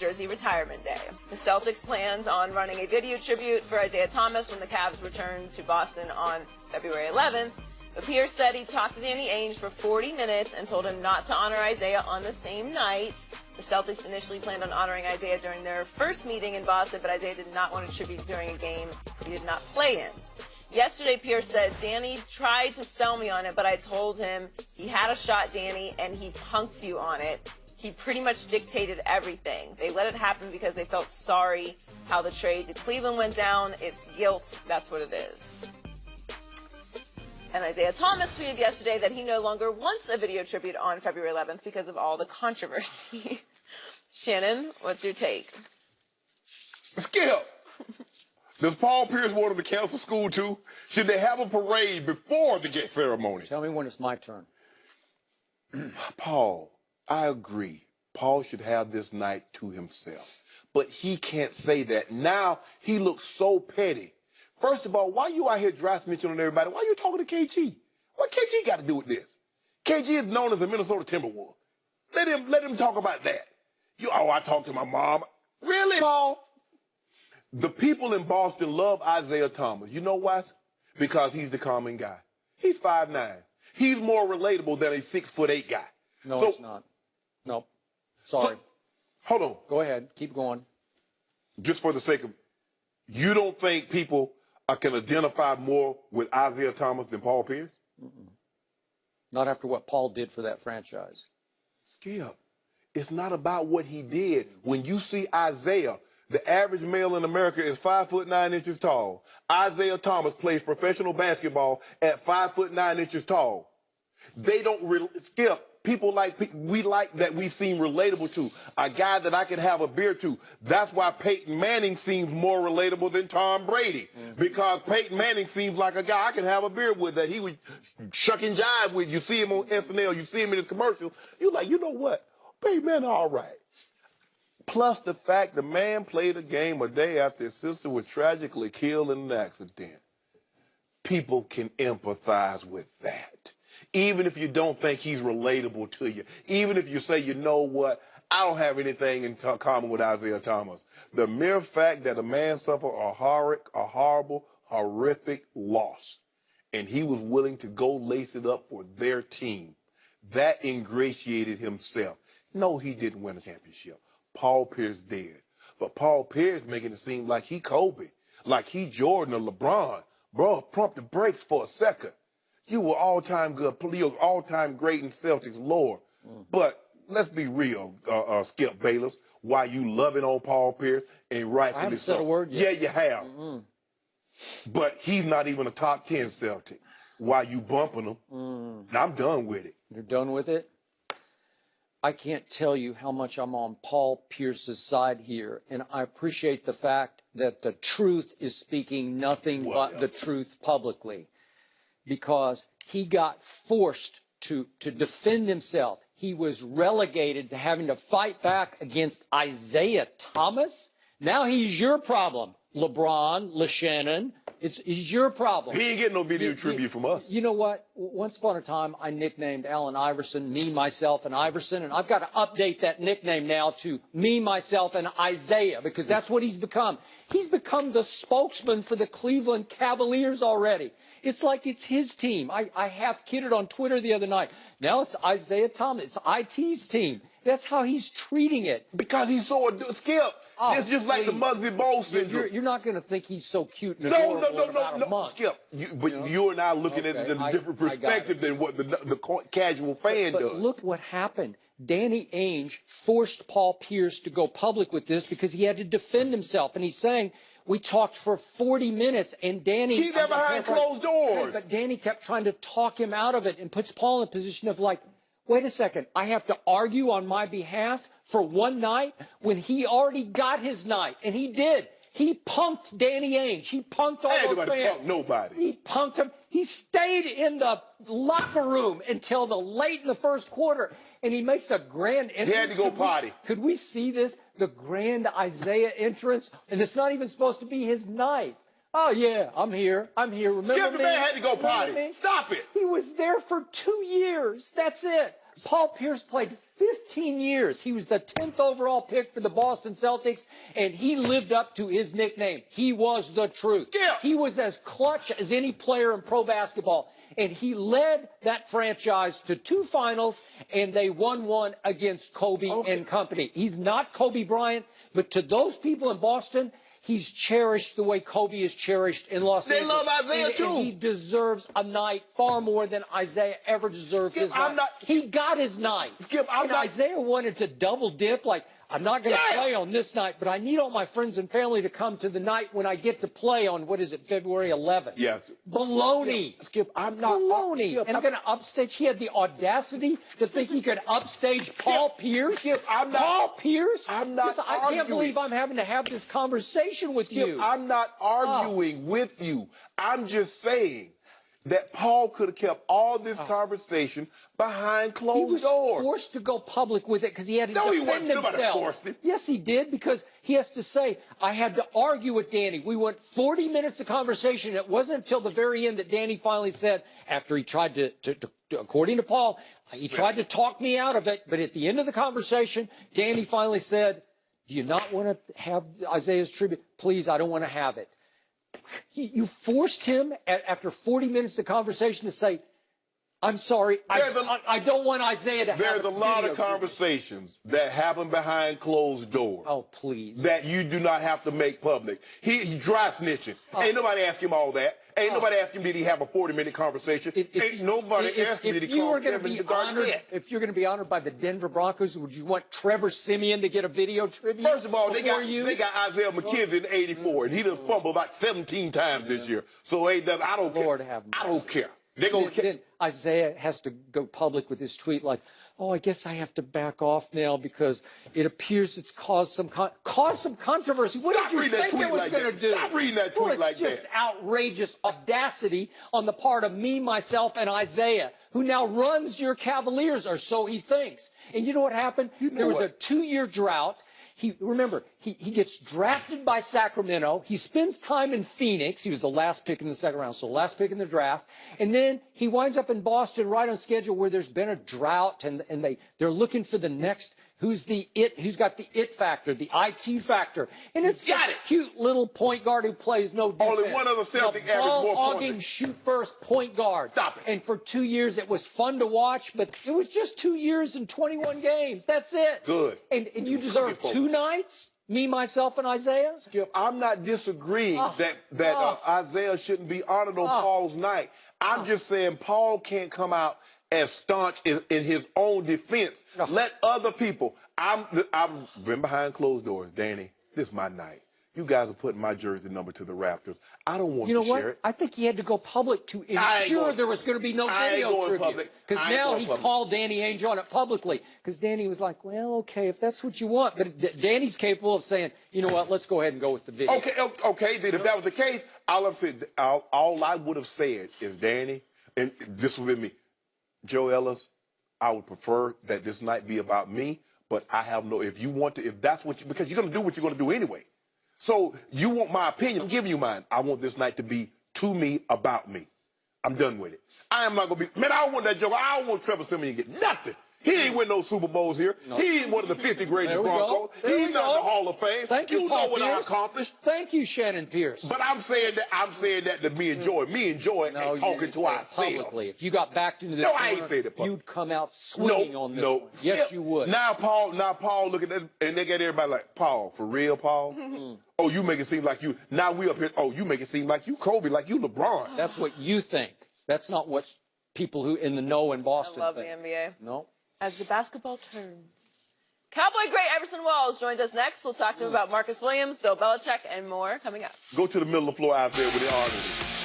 jersey retirement day. The Celtics plans on running a video tribute for Isaiah Thomas when the Cavs return to Boston on February 11th. But Pierce said he talked to Danny Ainge for 40 minutes and told him not to honor Isaiah on the same night. The Celtics initially planned on honoring Isaiah during their first meeting in Boston, but Isaiah did not want a tribute during a game he did not play in. Yesterday, Pierce said, Danny tried to sell me on it, but I told him he had a shot, Danny, and he punked you on it. He pretty much dictated everything. They let it happen because they felt sorry how the trade to Cleveland went down. It's guilt. That's what it is. And Isaiah Thomas tweeted yesterday that he no longer wants a video tribute on February 11th because of all the controversy. Shannon, what's your take? Skip. Does Paul Pierce want him to cancel school too? Should they have a parade before the get ceremony? Tell me when it's my turn. Paul, I agree. Paul should have this night to himself. But he can't say that. Now he looks so petty. First of all, why you out here dry snitching on everybody? Why you talking to KG? What KG got to do with this? KG is known as the Minnesota Timberwolves. Let him talk about that. I talked to my mom. Really, Paul? The people in Boston love Isaiah Thomas. You know why? Because he's the common guy. He's 5'9". He's more relatable than a 6'8" guy. No, it's not. No. Sorry. Hold on. Go ahead. Keep going. Just for the sake of, you don't think people can identify more with Isaiah Thomas than Paul Pierce? Not after what Paul did for that franchise. Skip, it's not about what he did. When you see Isaiah, the average male in America is 5'9" tall. Isaiah Thomas plays professional basketball at 5'9" tall. They don't Skip. People we like that we seem relatable to. A guy that I can have a beer to. That's why Peyton Manning seems more relatable than Tom Brady. Because Peyton Manning seems like a guy I can have a beer with, that he would shuck and jive with. You see him on SNL, you see him in his commercials. You're like, you know what? Peyton Manning, all right. Plus the fact the man played a game a day after his sister was tragically killed in an accident. People can empathize with that. Even if you don't think he's relatable to you. Even if you say, you know what, I don't have anything in common with Isaiah Thomas. The mere fact that a man suffered a horrible, horrific loss, and he was willing to go lace it up for their team, that ingratiated himself. No, he didn't win a championship. Paul Pierce did. But Paul Pierce making it seem like he Kobe, like he Jordan or LeBron. Bro, pump the brakes for a second. You were all-time good, you were all-time great in Celtics lore. But let's be real, Skip Bayless, why you loving on Paul Pierce and rightfully so. I haven't said a word yet. Yeah, you have. But he's not even a top 10 Celtic. Why you bumping him? And I'm done with it. You're done with it? I can't tell you how much I'm on Paul Pierce's side here, and I appreciate the fact that the truth is speaking nothing but the truth publicly, because he got forced to defend himself. He was relegated to having to fight back against Isaiah Thomas. Now he's your problem, LeBron, LeShannon. He's your problem. He ain't getting no video tribute from us. You know what? Once upon a time, I nicknamed Allen Iverson, me, myself, and Iverson, and I've got to update that nickname now to me, myself, and Isaiah, because that's what he's become. He's become the spokesman for the Cleveland Cavaliers already. It's like it's his team. I half kidded on Twitter the other night. Now it's Isaiah Thomas. It's IT's team. That's how he's treating it. Because he's so Skip. Oh, it's just like the Muggsy Bogues syndrome. You're not going to think he's so cute and adorable in about a month. Skip. You and I are looking at it in a different perspective than what the casual fan does. But look what happened. Danny Ainge forced Paul Pierce to go public with this because he had to defend himself. And he's saying, we talked for 40 minutes, and Danny... Keep that behind closed doors. But Danny kept trying to talk him out of it and puts Paul in a position of like, wait a second, I have to argue on my behalf for one night when he already got his night, and he did. He punked Danny Ainge. He punked all those fans. Nobody. He punked him. He stayed in the locker room until the late in the first quarter, and he makes a grand entrance. He had to go potty. Could we see this? The grand Isaiah entrance, and it's not even supposed to be his night. Oh, yeah, I'm here. Remember Skip, the man had to go potty. Stop it. He was there for 2 years. That's it. Paul Pierce played 15 years. He was the 10th overall pick for the Boston Celtics, and he lived up to his nickname. He was the truth. Yeah. He was as clutch as any player in pro basketball, and he led that franchise to 2 finals, and they won one against Kobe and company. He's not Kobe Bryant, but to those people in Boston, he's cherished the way Kobe is cherished in Los Angeles. They love Isaiah, too. And he deserves a night far more than Isaiah ever deserved his night. He got his night. Isaiah wanted to double dip, like, I'm not going to play on this night, but I need all my friends and family to come to the night when I get to play on, what is it, February 11th? Yeah. Baloney. Skip, I'm not. Baloney. Skip, and I'm going to upstage. He had the audacity to think he could upstage Paul Pierce. Skip, I'm not. Paul Pierce? I'm not Listen, I can't believe I'm having to have this conversation with Skip, you. I'm not arguing with you. I'm just saying that Paul could have kept all this conversation behind closed doors. He was forced to go public with it because he had to defend himself. Yes, he did, because he has to say, I had to argue with Danny. We went 40 minutes of conversation. It wasn't until the very end that Danny finally said, after he tried to according to Paul, he tried to talk me out of it. But at the end of the conversation, Danny finally said, do you not want to have Isaiah's tribute? Please, I don't want to have it. You forced him after 40 minutes of conversation to say, I'm sorry, I don't want Isaiah to have There's a lot of conversations that happen behind closed doors. Oh, please. That you do not have to make public. He dry snitching. Ain't nobody asked him all that. Ain't nobody asked him, did he have a 40-minute conversation? Ain't nobody asked him, did he call Kevin the Garnett? If you're going to be honored by the Denver Broncos, would you want Trevor Simeon to get a video tribute? First of all, they got Isaiah McKenzie in '84, and he done fumbled about 17 times this year. So I don't care. I don't care. Then Isaiah has to go public with his tweet like, oh, I guess I have to back off now because it appears it's caused some controversy. What did you think it was going to do? Stop reading that tweet like that. It's just outrageous audacity on the part of me, myself, and Isaiah, who now runs your Cavaliers, or so he thinks. And you know what happened? There was a 2-year drought. Remember, he gets drafted by Sacramento. He spends time in Phoenix. He was the last pick in the second round, so last pick in the draft. And then he winds up in Boston right on schedule where there's been a drought, and they're looking for the next who's got the it factor, the IT factor. And it's a cute little point guard who plays no defense. Only one other Celtic averaged more points. Ball-hogging, shoot-first point guard. Stop it. And for 2 years, it was fun to watch, but it was just 2 years and 21 games. That's it. Good. And you deserve 2 nights? Me, myself, and Isaiah? Skip, I'm not disagreeing that Isaiah shouldn't be honored on Paul's night. I'm just saying Paul can't come out as staunch in his own defense. Let other people. I've been behind closed doors, Danny. This is my night. You guys are putting my jersey number to the Raptors. I don't want to share it. You know what? I think he had to go public to ensure there was going to be no video tribute. Because now he called Danny Ainge on it publicly. Because Danny was like, well, okay, if that's what you want. But Danny's capable of saying, you know what, let's go ahead and go with the video. Okay. Then if that was the case, all I would have said is, Danny, and this would be me, Joe Ellis, I would prefer that this night be about me, but I have no, if that's what because you're going to do what you're going to do anyway. So you want my opinion, I'm giving you mine. I want this night to be to me, about me. I'm done with it. I am not going to be, man, I don't want that joke. I don't want Trevor Simeon to get nothing. He ain't win no Super Bowls here. No. He ain't one of the 50 greatest Broncos. He's not in the Hall of Fame. Thank you, know what I accomplished. Thank you, Shannon Pierce. But I'm saying that to me and Joy. Me and Joy ain't talking to ourselves. Publicly. If you got backed into this I ain't said it publicly. You'd come out swinging on this one. Yes, you would. Now Paul look at that, and they got everybody like, Paul, for real, Paul? Oh, you make it seem like you. Now we up here. Oh, you make it seem like you Kobe, like you LeBron. That's what you think. That's not what people who in the know in Boston think. I love the NBA. No. As the basketball turns. Cowboy great Everson Walls joins us next. We'll talk to him about Marcus Williams, Bill Belichick, and more coming up. Go to the middle of the floor out there with the audience.